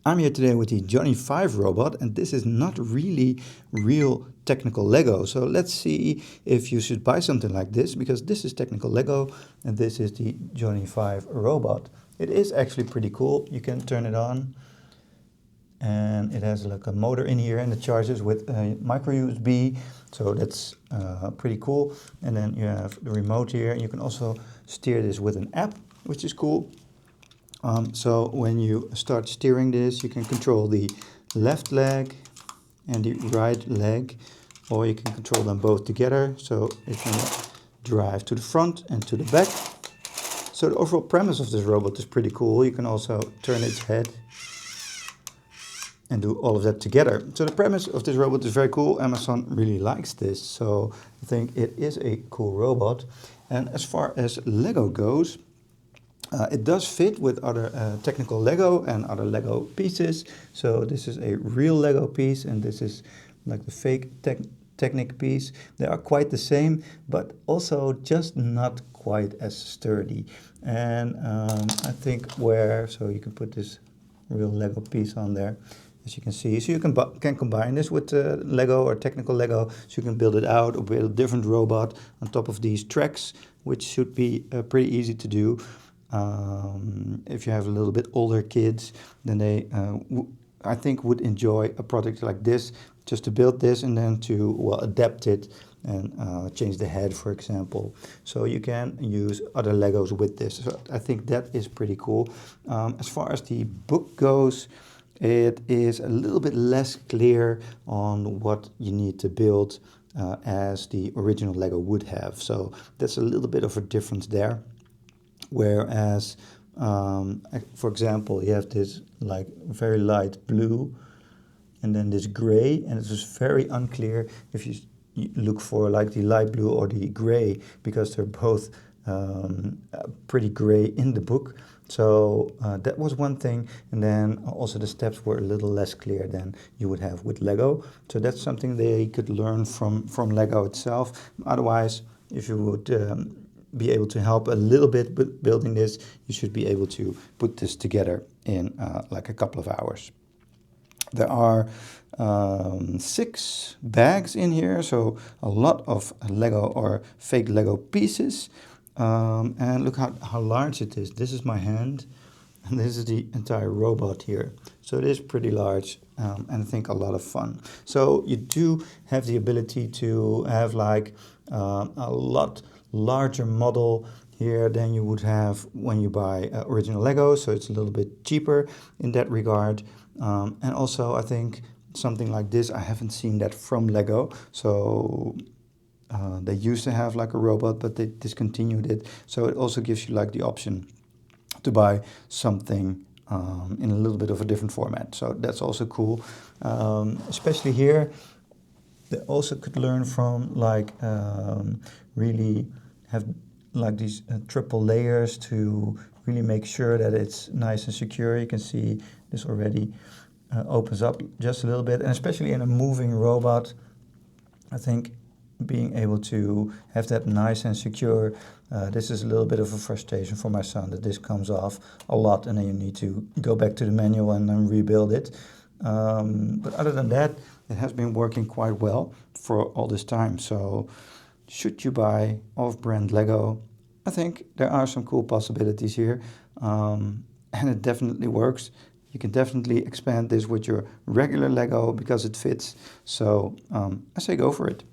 I'm here today with the Johnny 5 robot, and this is not really real technical Lego. So let's see if you should buy something like this, because this is technical Lego and this is the Johnny 5 robot. It is actually pretty cool. You can turn it on and it has like a motor in here and it charges with a micro USB. So that's pretty cool. And then you have the remote here. You can also steer this with an app, which is cool. So when you start steering this, you can control the left leg and the right leg, or you can control them both together. So it can drive to the front and to the back. So the overall premise of this robot is pretty cool. You can also turn its head and do all of that together. So the premise of this robot is very cool. Amazon really likes this, so I think it is a cool robot. And as far as Lego goes, it does fit with other technical Lego and other Lego pieces. So this is a real Lego piece and this is like the fake Technic piece. They are quite the same, but also just not quite as sturdy. And I think so you can put this real Lego piece on there, as you can see. So you can combine this with Lego or technical Lego, so you can build it out or build a different robot on top of these tracks, which should be pretty easy to do. If you have a little bit older kids, then they, I think, would enjoy a product like this, just to build this and then to adapt it and change the head, for example. So you can use other Legos with this. So I think that is pretty cool. As far as the book goes, it is a little bit less clear on what you need to build as the original Lego would have. So that's a little bit of a difference there. Whereas, for example, you have this like very light blue and then this gray, and it's just very unclear if you look for like the light blue or the gray, because they're both pretty gray in the book. So that was one thing. And then also the steps were a little less clear than you would have with Lego. So that's something they could learn from Lego itself. Otherwise, if you would be able to help a little bit with building this, you should be able to put this together in like a couple of hours. There are 6 bags in here, so a lot of Lego or fake Lego pieces. And look how large it is. This is my hand, and this is the entire robot here. So it is pretty large, and I think a lot of fun. So you do have the ability to have like a lot larger model here than you would have when you buy original Lego. So it's a little bit cheaper in that regard. And also I think something like this, I haven't seen that from Lego. So they used to have like a robot, but they discontinued it. So it also gives you like the option to buy something in a little bit of a different format. So that's also cool. Especially here, they also could learn from like really have like these triple layers to really make sure that it's nice and secure. You can see this already opens up just a little bit, and especially in a moving robot, I think being able to have that nice and secure, this is a little bit of a frustration for my son, that this comes off a lot and then you need to go back to the manual and then rebuild it. But other than that, it has been working quite well for all this time. So should you buy off-brand Lego, I think there are some cool possibilities here, and it definitely works. You can definitely expand this with your regular Lego because it fits. So I say go for it.